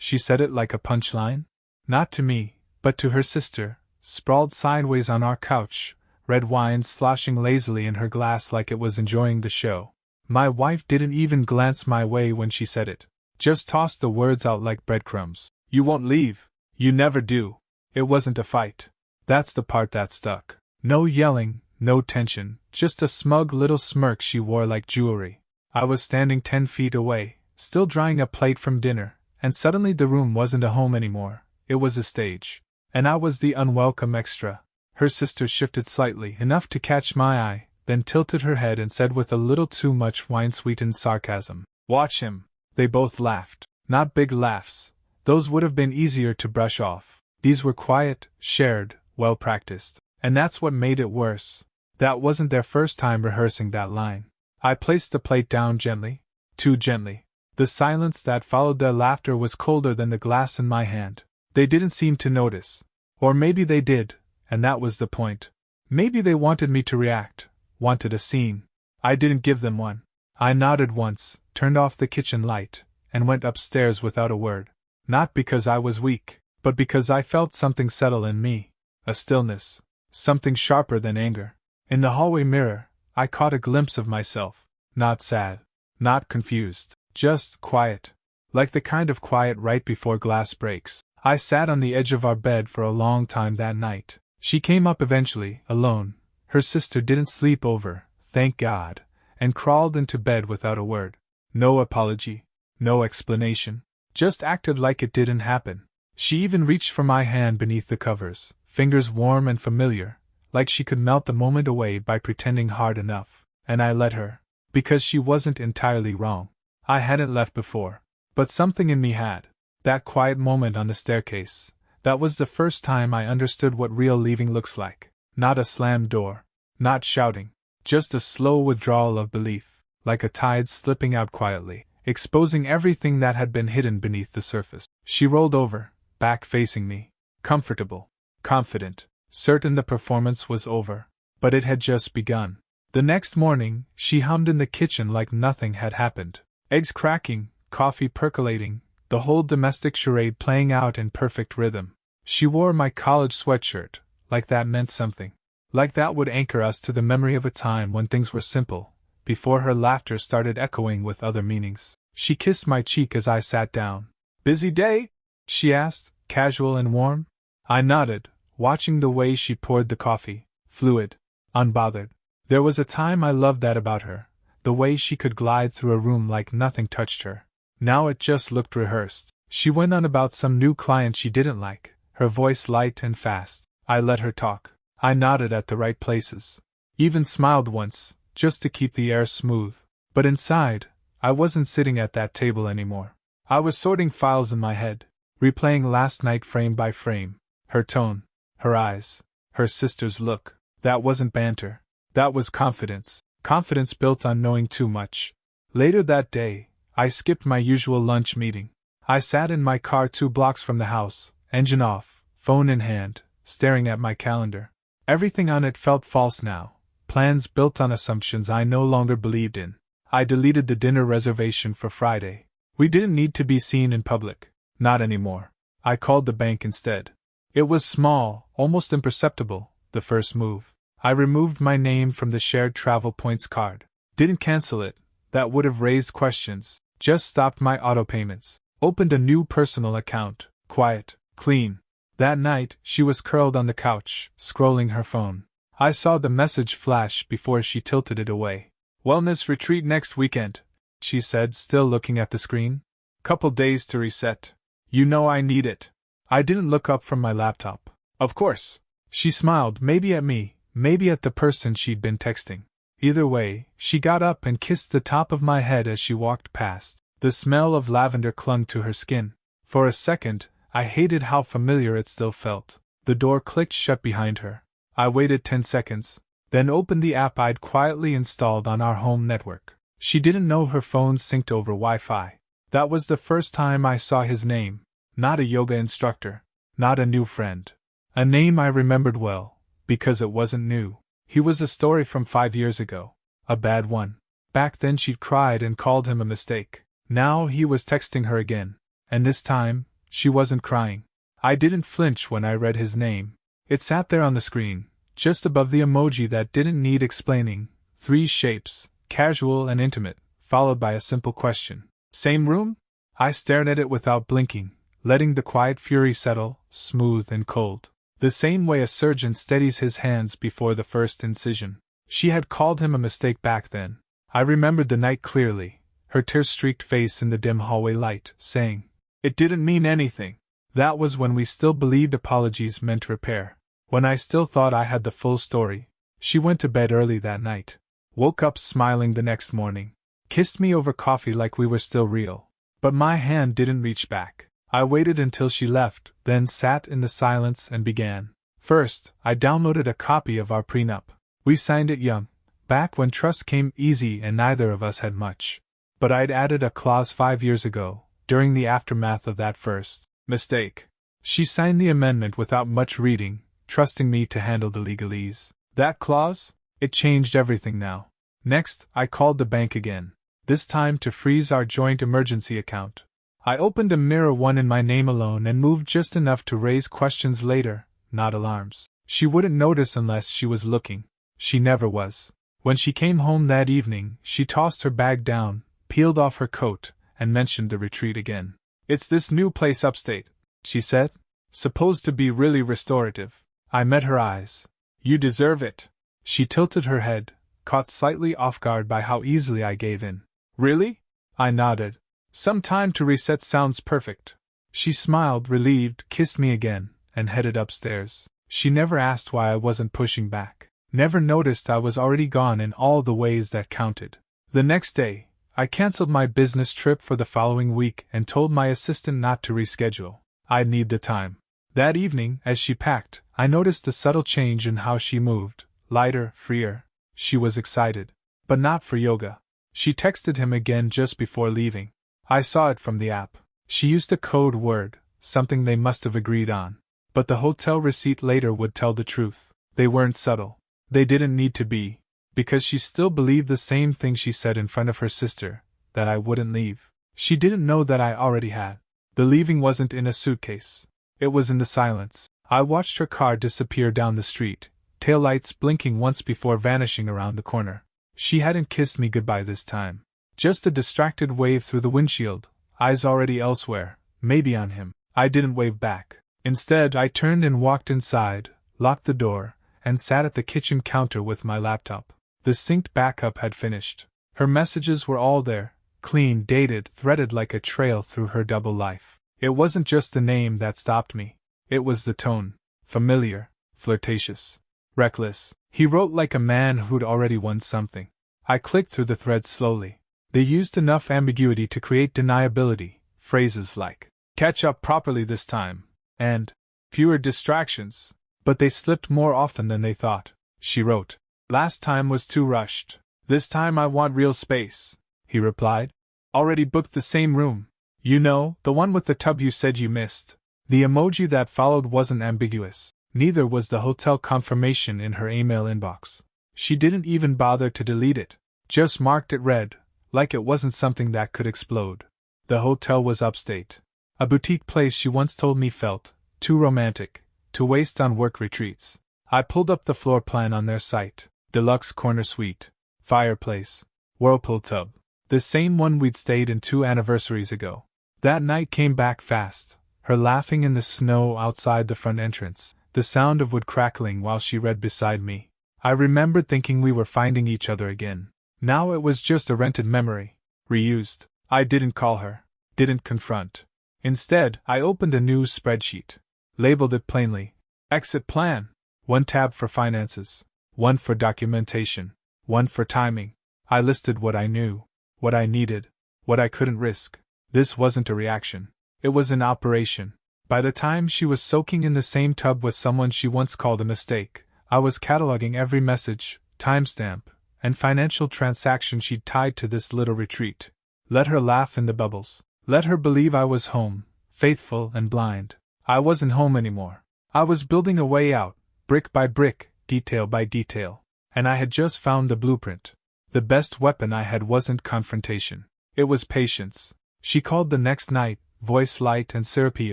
She said it like a punchline? Not to me, but to her sister, sprawled sideways on our couch, red wine sloshing lazily in her glass like it was enjoying the show. My wife didn't even glance my way when she said it. Just tossed the words out like breadcrumbs. You won't leave. You never do. It wasn't a fight. That's the part that stuck. No yelling, no tension, just a smug little smirk she wore like jewelry. I was standing 10 feet away, still drying a plate from dinner, and suddenly the room wasn't a home anymore. It was a stage. And I was the unwelcome extra. Her sister shifted slightly, enough to catch my eye, then tilted her head and said with a little too much wine-sweetened sarcasm, "Watch him." They both laughed. Not big laughs. Those would have been easier to brush off. These were quiet, shared, well-practiced. And that's what made it worse. That wasn't their first time rehearsing that line. I placed the plate down gently. Too gently. The silence that followed their laughter was colder than the glass in my hand. They didn't seem to notice. Or maybe they did, and that was the point. Maybe they wanted me to react, wanted a scene. I didn't give them one. I nodded once, turned off the kitchen light, and went upstairs without a word. Not because I was weak, but because I felt something settle in me. A stillness. Something sharper than anger. In the hallway mirror, I caught a glimpse of myself. Not sad. Not confused. Just quiet. Like the kind of quiet right before glass breaks. I sat on the edge of our bed for a long time that night. She came up eventually, alone. Her sister didn't sleep over, thank God, and crawled into bed without a word. No apology. No explanation. Just acted like it didn't happen. She even reached for my hand beneath the covers, fingers warm and familiar, like she could melt the moment away by pretending hard enough. And I let her. Because she wasn't entirely wrong. I hadn't left before. But something in me had. That quiet moment on the staircase. That was the first time I understood what real leaving looks like. Not a slammed door. Not shouting. Just a slow withdrawal of belief, like a tide slipping out quietly, exposing everything that had been hidden beneath the surface. She rolled over, back facing me. Comfortable. Confident. Certain the performance was over. But it had just begun. The next morning, she hummed in the kitchen like nothing had happened. Eggs cracking, coffee percolating, the whole domestic charade playing out in perfect rhythm. She wore my college sweatshirt, like that meant something. Like that would anchor us to the memory of a time when things were simple, before her laughter started echoing with other meanings. She kissed my cheek as I sat down. "Busy day?" she asked, casual and warm. I nodded, watching the way she poured the coffee, fluid, unbothered. There was a time I loved that about her, the way she could glide through a room like nothing touched her. Now it just looked rehearsed. She went on about some new client she didn't like, her voice light and fast. I let her talk. I nodded at the right places. Even smiled once, just to keep the air smooth. But inside, I wasn't sitting at that table anymore. I was sorting files in my head, replaying last night frame by frame. Her tone, her eyes, her sister's look. That wasn't banter. That was confidence. Confidence built on knowing too much. Later that day, I skipped my usual lunch meeting. I sat in my car 2 blocks from the house, engine off, phone in hand, staring at my calendar. Everything on it felt false now. Plans built on assumptions I no longer believed in. I deleted the dinner reservation for Friday. We didn't need to be seen in public. Not anymore. I called the bank instead. It was small, almost imperceptible, the first move. I removed my name from the shared travel points card. Didn't cancel it. That would have raised questions. Just stopped my auto payments. Opened a new personal account. Quiet. Clean. That night, she was curled on the couch, scrolling her phone. I saw the message flash before she tilted it away. "Wellness retreat next weekend," she said, still looking at the screen. "Couple days to reset. You know I need it." I didn't look up from my laptop. "Of course." She smiled, maybe at me, maybe at the person she'd been texting. Either way, she got up and kissed the top of my head as she walked past. The smell of lavender clung to her skin. For a second, I hated how familiar it still felt. The door clicked shut behind her. I waited 10 seconds, then opened the app I'd quietly installed on our home network. She didn't know her phone synced over Wi-Fi. That was the first time I saw his name. Not a yoga instructor. Not a new friend. A name I remembered well, because it wasn't new. He was a story from 5 years ago. A bad one. Back then she'd cried and called him a mistake. Now he was texting her again. And this time, She wasn't crying. I didn't flinch when I read his name. It sat there on the screen, just above the emoji that didn't need explaining. 3 shapes, casual and intimate, followed by a simple question. Same room? I stared at it without blinking, letting the quiet fury settle, smooth and cold. The same way a surgeon steadies his hands before the first incision. She had called him a mistake back then. I remembered the night clearly, her tear-streaked face in the dim hallway light, saying, "It didn't mean anything." That was when we still believed apologies meant repair. When I still thought I had the full story. She went to bed early that night. Woke up smiling the next morning. Kissed me over coffee like we were still real. But my hand didn't reach back. I waited until she left, then sat in the silence and began. First, I downloaded a copy of our prenup. We signed it young, back when trust came easy and neither of us had much. But I'd added a clause 5 years ago, during the aftermath of that first mistake. She signed the amendment without much reading, trusting me to handle the legalese. That clause? It changed everything now. Next, I called the bank again, this time to freeze our joint emergency account. I opened a mirror one in my name alone and moved just enough to raise questions later, not alarms. She wouldn't notice unless she was looking. She never was. When she came home that evening, she tossed her bag down, peeled off her coat, and mentioned the retreat again. "It's this new place upstate," she said. "Supposed to be really restorative." I met her eyes. "You deserve it." She tilted her head, caught slightly off guard by how easily I gave in. "Really?" I nodded. "Some time to reset sounds perfect." She smiled, relieved, kissed me again, and headed upstairs. She never asked why I wasn't pushing back. Never noticed I was already gone in all the ways that counted. The next day, I canceled my business trip for the following week and told my assistant not to reschedule. I'd need the time. That evening, as she packed, I noticed a subtle change in how she moved. Lighter, freer. She was excited. But not for yoga. She texted him again just before leaving. I saw it from the app. She used a code word, something they must have agreed on. But the hotel receipt later would tell the truth. They weren't subtle. They didn't need to be. Because she still believed the same thing she said in front of her sister, that I wouldn't leave. She didn't know that I already had. The leaving wasn't in a suitcase. It was in the silence. I watched her car disappear down the street, taillights blinking once before vanishing around the corner. She hadn't kissed me goodbye this time. Just a distracted wave through the windshield, eyes already elsewhere, maybe on him. I didn't wave back. Instead, I turned and walked inside, locked the door, and sat at the kitchen counter with my laptop. The synced backup had finished. Her messages were all there, clean, dated, threaded like a trail through her double life. It wasn't just the name that stopped me. It was the tone. Familiar, flirtatious, reckless. He wrote like a man who'd already won something. I clicked through the threads slowly. They used enough ambiguity to create deniability, phrases like, "catch up properly this time," and "fewer distractions." But they slipped more often than they thought. She wrote, "Last time was too rushed. This time I want real space," he replied. "Already booked the same room. You know, the one with the tub you said you missed." The emoji that followed wasn't ambiguous. Neither was the hotel confirmation in her email inbox. She didn't even bother to delete it. Just marked it red, like it wasn't something that could explode. The hotel was upstate. A boutique place she once told me felt too romantic to waste on work retreats. I pulled up the floor plan on their site. Deluxe corner suite. Fireplace. Whirlpool tub. The same one we'd stayed in 2 anniversaries ago. That night came back fast, her laughing in the snow outside the front entrance, the sound of wood crackling while she read beside me. I remembered thinking we were finding each other again. Now it was just a rented memory. Reused. I didn't call her. Didn't confront. Instead, I opened a new spreadsheet. Labeled it plainly. Exit plan. 1 tab for finances. 1 for documentation. 1 for timing. I listed what I knew. What I needed. What I couldn't risk. This wasn't a reaction. It was an operation. By the time she was soaking in the same tub with someone she once called a mistake, I was cataloging every message, timestamp, and financial transaction she'd tied to this little retreat. Let her laugh in the bubbles. Let her believe I was home, faithful and blind. I wasn't home anymore. I was building a way out, brick by brick, detail by detail. And I had just found the blueprint. The best weapon I had wasn't confrontation. It was patience. She called the next night, voice light and syrupy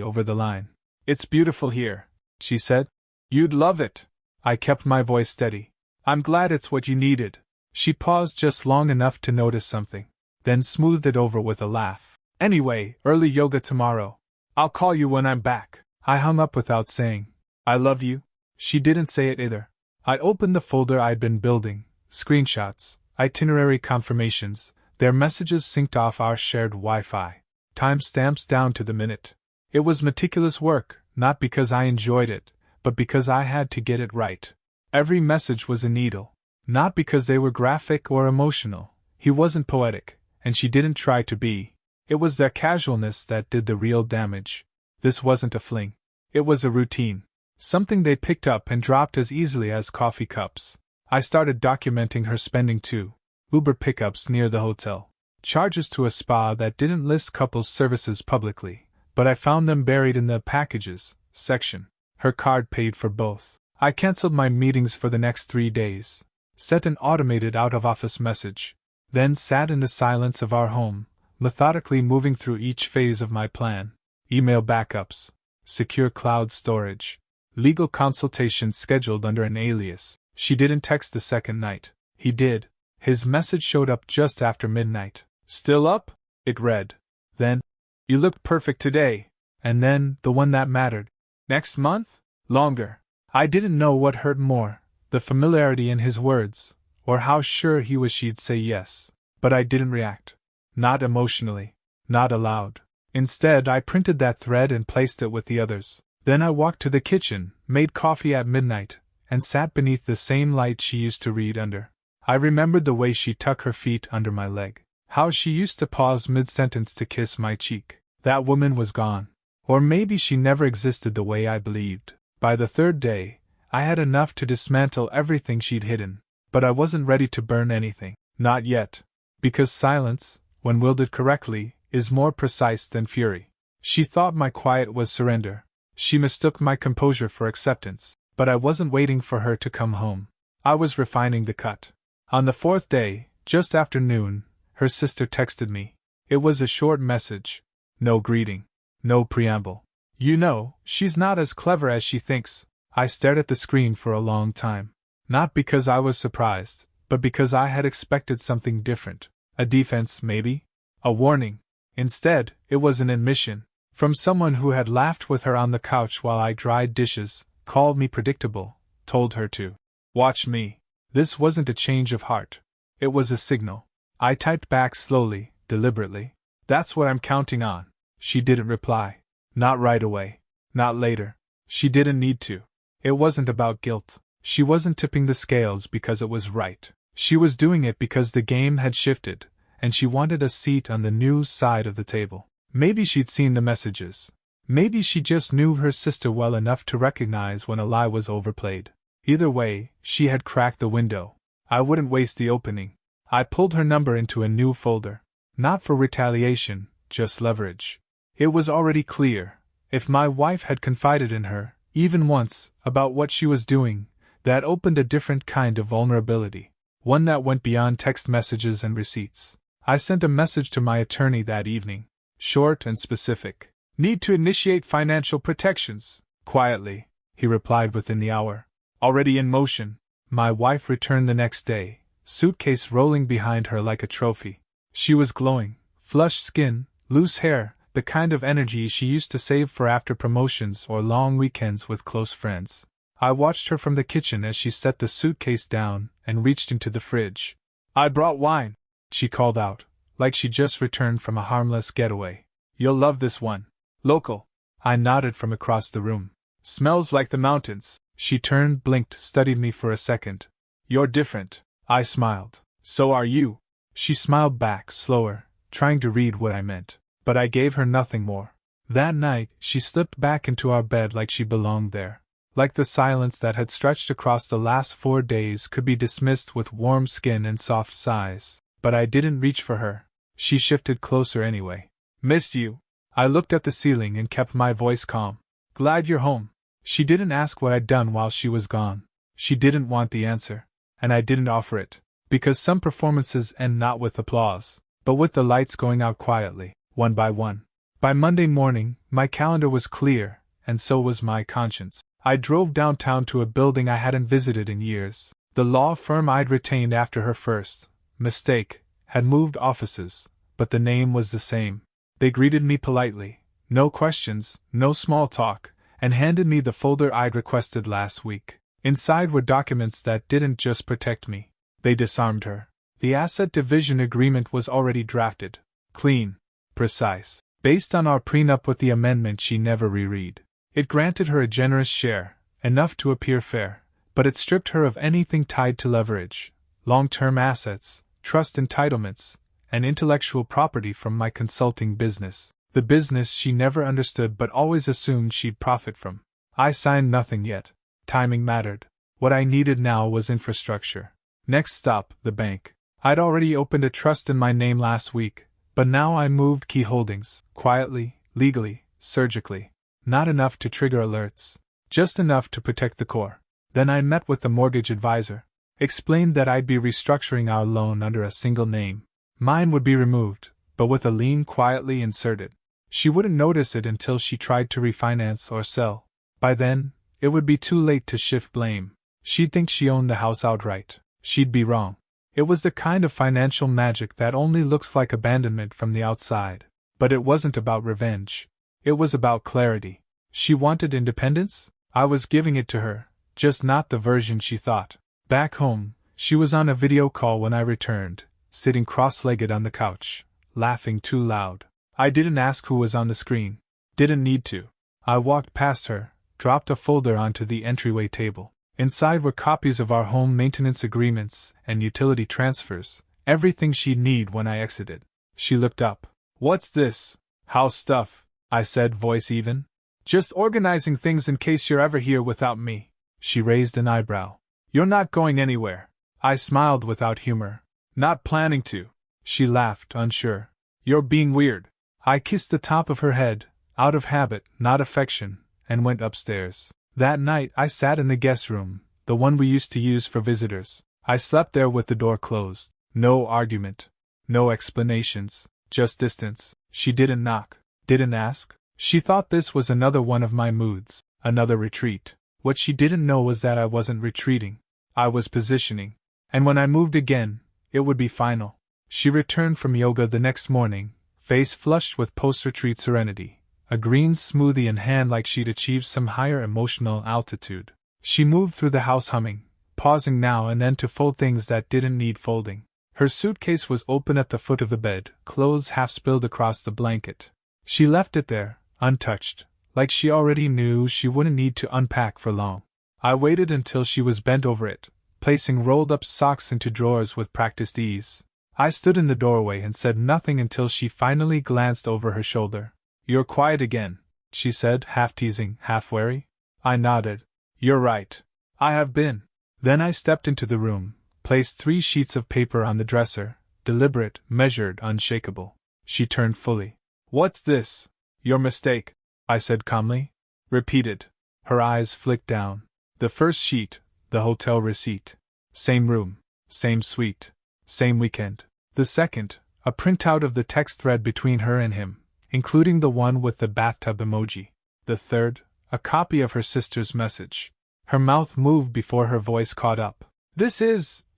over the line. "It's beautiful here," she said. "You'd love it." I kept my voice steady. "I'm glad it's what you needed." She paused just long enough to notice something, then smoothed it over with a laugh. "Anyway, early yoga tomorrow. I'll call you when I'm back." I hung up without saying, "I love you." She didn't say it either. I opened the folder I'd been building, screenshots, itinerary confirmations, their messages synced off our shared Wi-Fi. Timestamps down to the minute. It was meticulous work, not because I enjoyed it, but because I had to get it right. Every message was a needle. Not because they were graphic or emotional. He wasn't poetic, and she didn't try to be. It was their casualness that did the real damage. This wasn't a fling. It was a routine. Something they picked up and dropped as easily as coffee cups. I started documenting her spending too. Uber pickups near the hotel. Charges to a spa that didn't list couples' services publicly, but I found them buried in the packages section. Her card paid for both. I canceled my meetings for the next 3 days. Set an automated out-of-office message. Then sat in the silence of our home, methodically moving through each phase of my plan. Email backups. Secure cloud storage. Legal consultations scheduled under an alias. She didn't text the second night. He did. His message showed up just after midnight. "Still up?" it read. Then, "You looked perfect today." And then, the one that mattered. "Next month? Longer." I didn't know what hurt more, the familiarity in his words, or how sure he was she'd say yes. But I didn't react. Not emotionally. Not aloud. Instead, I printed that thread and placed it with the others. Then I walked to the kitchen, made coffee at midnight, and sat beneath the same light she used to read under. I remembered the way she tucked her feet under my leg. How she used to pause mid-sentence to kiss my cheek. That woman was gone. Or maybe she never existed the way I believed. By the third day, I had enough to dismantle everything she'd hidden. But I wasn't ready to burn anything. Not yet. Because silence, when wielded correctly, is more precise than fury. She thought my quiet was surrender. She mistook my composure for acceptance. But I wasn't waiting for her to come home. I was refining the cut. On the fourth day, just after noon, her sister texted me. It was a short message. No greeting. No preamble. "You know, she's not as clever as she thinks." I stared at the screen for a long time. Not because I was surprised, but because I had expected something different. A defense, maybe? A warning. Instead, it was an admission. From someone who had laughed with her on the couch while I dried dishes, called me predictable, told her to watch me. This wasn't a change of heart. It was a signal. I typed back slowly, deliberately. "That's what I'm counting on." She didn't reply. Not right away. Not later. She didn't need to. It wasn't about guilt. She wasn't tipping the scales because it was right. She was doing it because the game had shifted, and she wanted a seat on the new side of the table. Maybe she'd seen the messages. Maybe she just knew her sister well enough to recognize when a lie was overplayed. Either way, she had cracked the window. I wouldn't waste the opening. I pulled her number into a new folder. Not for retaliation, just leverage. It was already clear. If my wife had confided in her, even once, about what she was doing, that opened a different kind of vulnerability. One that went beyond text messages and receipts. I sent a message to my attorney that evening. Short and specific. "Need to initiate financial protections." Quietly, he replied within the hour. "Already in motion." My wife returned the next day, suitcase rolling behind her like a trophy. She was glowing, flushed skin, loose hair, the kind of energy she used to save for after promotions or long weekends with close friends. I watched her from the kitchen as she set the suitcase down and reached into the fridge. "I brought wine," she called out, like she just returned from a harmless getaway. "You'll love this one. Local." I nodded from across the room. "Smells like the mountains." She turned, blinked, studied me for a second. "You're different." I smiled. "So are you." She smiled back, slower, trying to read what I meant. But I gave her nothing more. That night, she slipped back into our bed like she belonged there. Like the silence that had stretched across the last 4 days could be dismissed with warm skin and soft sighs. But I didn't reach for her. She shifted closer anyway. "Missed you." I looked at the ceiling and kept my voice calm. "Glad you're home." She didn't ask what I'd done while she was gone. She didn't want the answer. And I didn't offer it. Because some performances end not with applause, but with the lights going out quietly, one by one. By Monday morning, my calendar was clear, and so was my conscience. I drove downtown to a building I hadn't visited in years. The law firm I'd retained after her first mistake had moved offices, but the name was the same. They greeted me politely, no questions, no small talk, and handed me the folder I'd requested last week. Inside were documents that didn't just protect me, they disarmed her. The asset division agreement was already drafted. Clean. Precise. Based on our prenup with the amendment she never reread. It granted her a generous share, enough to appear fair, but it stripped her of anything tied to leverage, long-term assets, trust entitlements, and intellectual property from my consulting business. The business she never understood but always assumed she'd profit from. I signed nothing yet. Timing mattered. What I needed now was infrastructure. Next stop, the bank. I'd already opened a trust in my name last week, but now I moved key holdings, quietly, legally, surgically. Not enough to trigger alerts. Just enough to protect the core. Then I met with the mortgage advisor. Explained that I'd be restructuring our loan under a single name. Mine would be removed, but with a lien quietly inserted. She wouldn't notice it until she tried to refinance or sell. By then, it would be too late to shift blame. She'd think she owned the house outright. She'd be wrong. It was the kind of financial magic that only looks like abandonment from the outside. But it wasn't about revenge. It was about clarity. She wanted independence? I was giving it to her, just not the version she thought. Back home, she was on a video call when I returned, sitting cross-legged on the couch, laughing too loud. I didn't ask who was on the screen. Didn't need to. I walked past her, dropped a folder onto the entryway table. Inside were copies of our home maintenance agreements and utility transfers, everything she'd need when I exited. She looked up. "What's this? House stuff," I said, voice even. "Just organizing things in case you're ever here without me." She raised an eyebrow. "You're not going anywhere." I smiled without humor. "Not planning to." She laughed, unsure. "You're being weird." I kissed the top of her head, out of habit, not affection, and went upstairs. That night I sat in the guest room, the one we used to use for visitors. I slept there with the door closed. No argument. No explanations. Just distance. She didn't knock. Didn't ask. She thought this was another one of my moods. Another retreat. What she didn't know was that I wasn't retreating. I was positioning. And when I moved again, it would be final. She returned from yoga the next morning, face flushed with post-retreat serenity. A green smoothie in hand like she'd achieved some higher emotional altitude. She moved through the house humming, pausing now and then to fold things that didn't need folding. Her suitcase was open at the foot of the bed, clothes half spilled across the blanket. She left it there, untouched, like she already knew she wouldn't need to unpack for long. I waited until she was bent over it, placing rolled-up socks into drawers with practiced ease. I stood in the doorway and said nothing until she finally glanced over her shoulder. "You're quiet again," she said, half teasing, half wary. I nodded. "You're right. I have been." Then I stepped into the room, placed 3 sheets of paper on the dresser, deliberate, measured, unshakable. She turned fully. "What's this?" "Your mistake," I said calmly. Repeated. Her eyes flicked down. The first sheet, the hotel receipt. Same room, same suite, same weekend. The second, a printout of the text thread between her and him, including the one with the bathtub emoji. The third, a copy of her sister's message. Her mouth moved before her voice caught up.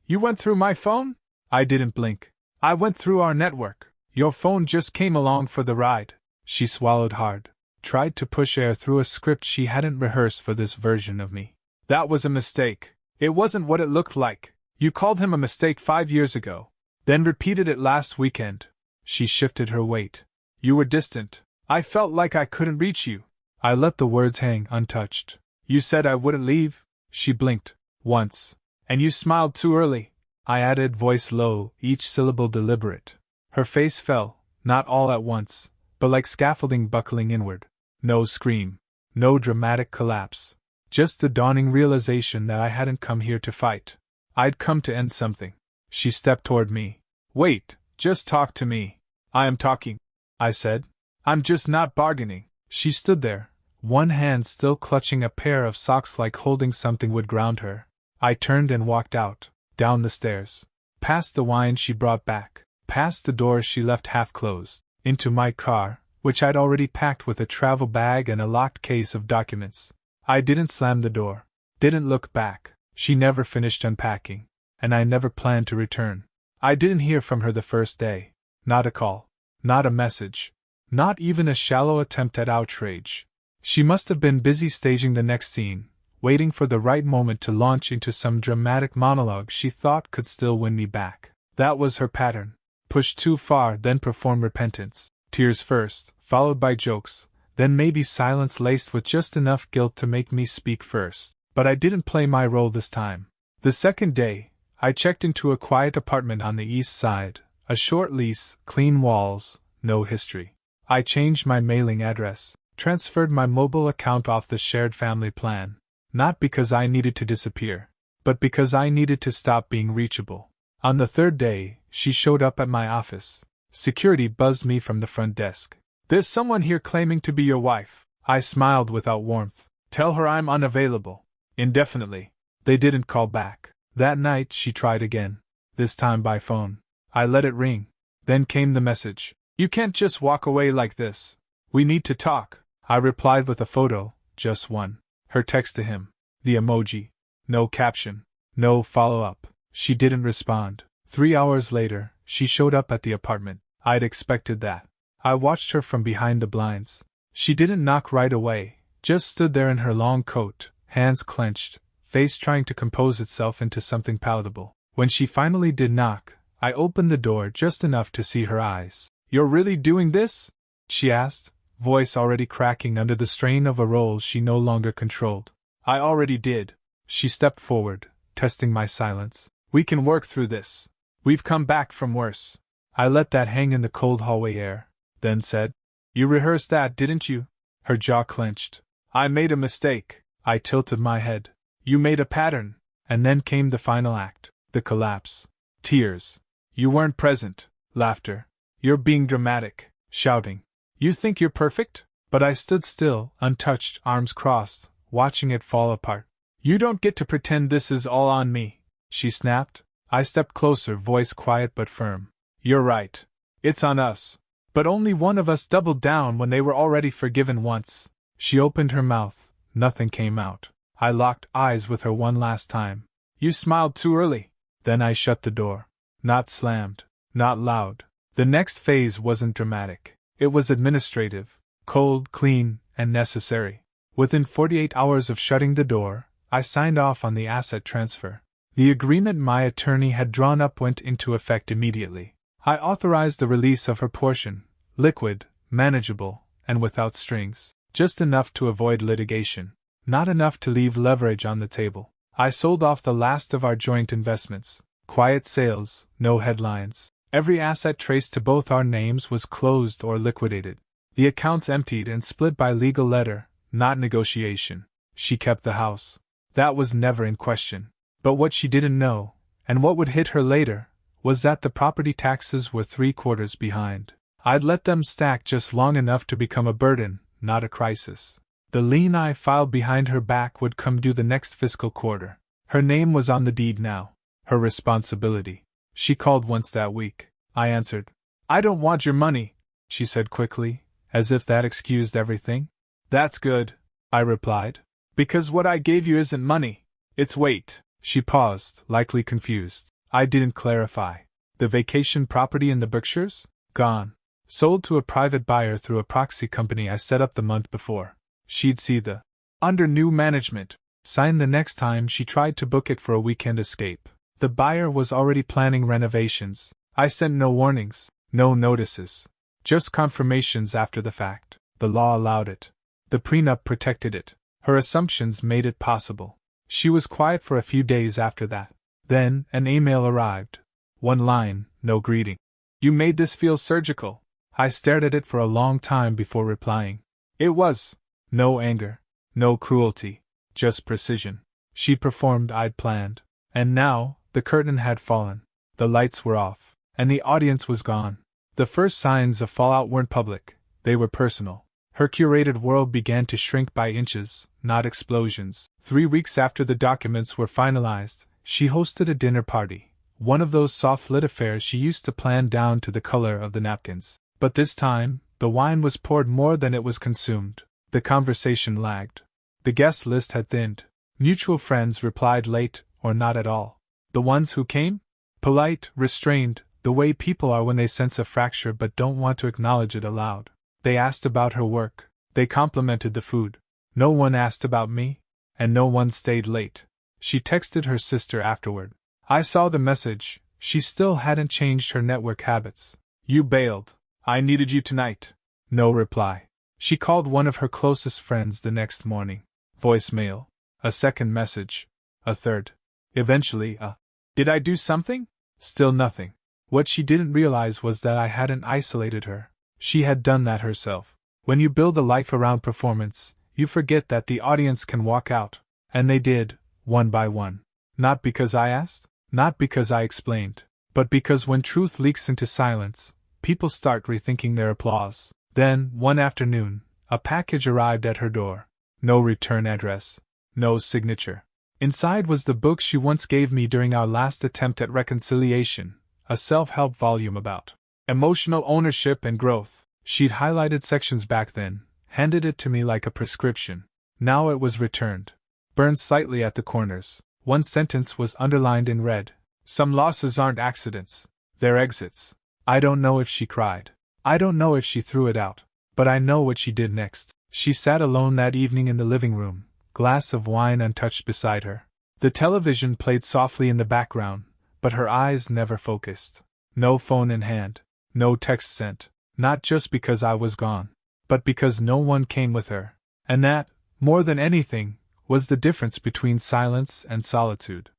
You went through my phone?" I didn't blink. "I went through our network. Your phone just came along for the ride." She swallowed hard. Tried to push air through a script she hadn't rehearsed for this version of me. "That was a mistake. It wasn't what it looked like. You called him a mistake 5 years ago. Then repeated it last weekend." She shifted her weight. "You were distant. I felt like I couldn't reach you." I let the words hang untouched. "You said I wouldn't leave?" She blinked. "Once. And you smiled too early," I added, voice low, each syllable deliberate. Her face fell, not all at once, but like scaffolding buckling inward. No scream. No dramatic collapse. Just the dawning realization that I hadn't come here to fight. I'd come to end something. She stepped toward me. "Wait, just talk to me." "I am talking," I said. "I'm just not bargaining." She stood there, one hand still clutching a pair of socks like holding something would ground her. I turned and walked out, down the stairs, past the wine she brought back, past the door she left half closed, into my car, which I'd already packed with a travel bag and a locked case of documents. I didn't slam the door, didn't look back. She never finished unpacking, and I never planned to return. I didn't hear from her the first day. Not a call, not a message, not even a shallow attempt at outrage. She must have been busy staging the next scene, waiting for the right moment to launch into some dramatic monologue she thought could still win me back. That was her pattern. Push too far, then perform repentance. Tears first, followed by jokes, then maybe silence laced with just enough guilt to make me speak first. But I didn't play my role this time. The second day, I checked into a quiet apartment on the east side, a short lease, clean walls, no history. I changed my mailing address, transferred my mobile account off the shared family plan. Not because I needed to disappear, but because I needed to stop being reachable. On the third day, she showed up at my office. Security buzzed me from the front desk. "There's someone here claiming to be your wife." I smiled without warmth. "Tell her I'm unavailable. Indefinitely." They didn't call back. That night she tried again, this time by phone. I let it ring. Then came the message. "You can't just walk away like this. We need to talk." I replied with a photo, just one. Her text to him. The emoji. No caption. No follow-up. She didn't respond. 3 hours later, she showed up at the apartment. I'd expected that. I watched her from behind the blinds. She didn't knock right away, just stood there in her long coat, hands clenched, face trying to compose itself into something palatable. When she finally did knock, I opened the door just enough to see her eyes. "You're really doing this?" she asked, voice already cracking under the strain of a role she no longer controlled. "I already did." She stepped forward, testing my silence. "We can work through this. We've come back from worse." I let that hang in the cold hallway air, then said, "You rehearsed that, didn't you?" Her jaw clenched. "I made a mistake." I tilted my head. "You made a pattern." And then came the final act, the collapse. Tears. "You weren't present." Laughter. "You're being dramatic." Shouting. "You think you're perfect?" But I stood still, untouched, arms crossed, watching it fall apart. "You don't get to pretend this is all on me," she snapped. I stepped closer, voice quiet but firm. "You're right. It's on us. But only one of us doubled down when they were already forgiven once." She opened her mouth. Nothing came out. I locked eyes with her one last time. "You smiled too early." Then I shut the door. Not slammed. Not loud. The next phase wasn't dramatic. It was administrative. Cold, clean, and necessary. Within 48 hours of shutting the door, I signed off on the asset transfer. The agreement my attorney had drawn up went into effect immediately. I authorized the release of her portion, liquid, manageable, and without strings, just enough to avoid litigation, not enough to leave leverage on the table. I sold off the last of our joint investments. Quiet sales, no headlines. Every asset traced to both our names was closed or liquidated. The accounts emptied and split by legal letter, not negotiation. She kept the house. That was never in question. But what she didn't know, and what would hit her later, was that the property taxes were 3/4 behind. I'd let them stack just long enough to become a burden, not a crisis. The lien I filed behind her back would come due the next fiscal quarter. Her name was on the deed now. Her responsibility. She called once that week. I answered. "I don't want your money," she said quickly, as if that excused everything. "That's good," I replied. "Because what I gave you isn't money. It's weight." She paused, likely confused. I didn't clarify. "The vacation property in the Berkshires? Gone. Sold to a private buyer through a proxy company I set up the month before. She'd see the under new management sign the next time she tried to book it for a weekend escape. The buyer was already planning renovations. I sent no warnings, no notices. Just confirmations after the fact. The law allowed it. The prenup protected it. Her assumptions made it possible. She was quiet for a few days after that. Then, an email arrived. One line, no greeting. "You made this feel surgical." I stared at it for a long time before replying. It was. No anger. No cruelty. Just precision. She performed I'd planned. And now, the curtain had fallen. The lights were off. And the audience was gone. The first signs of fallout weren't public. They were personal. Her curated world began to shrink by inches, not explosions. 3 weeks after the documents were finalized, she hosted a dinner party. One of those soft-lit affairs she used to plan down to the color of the napkins. But this time, The wine was poured more than it was consumed. The conversation lagged. The guest list had thinned. Mutual friends replied late, or not at all. The ones who came? Polite, restrained, the way people are when they sense a fracture but don't want to acknowledge it aloud. They asked about her work. They complimented the food. No one asked about me, and no one stayed late. She texted her sister afterward. I saw the message. She still hadn't changed her network habits. You bailed. I needed you tonight. No reply. She called one of her closest friends the next morning. Voicemail. A second message. A third. Eventually, did I do something? Still nothing. What she didn't realize was that I hadn't isolated her. She had done that herself. When you build a life around performance, you forget that the audience can walk out. And they did, one by one. Not because I asked, not because I explained, but because when truth leaks into silence, people start rethinking their applause. Then, one afternoon, a package arrived at her door. No return address. No signature. Inside was the book she once gave me during our last attempt at reconciliation, a self-help volume about emotional ownership and growth. She'd highlighted sections back then, handed it to me like a prescription. Now it was returned. Burned slightly at the corners. One sentence was underlined in red. Some losses aren't accidents. They're exits. I don't know if she cried. I don't know if she threw it out. But I know what she did next. She sat alone that evening in the living room, glass of wine untouched beside her. The television played softly in the background, but her eyes never focused. No phone in hand. No text sent. Not just because I was gone, but because no one came with her. And that, more than anything, was the difference between silence and solitude.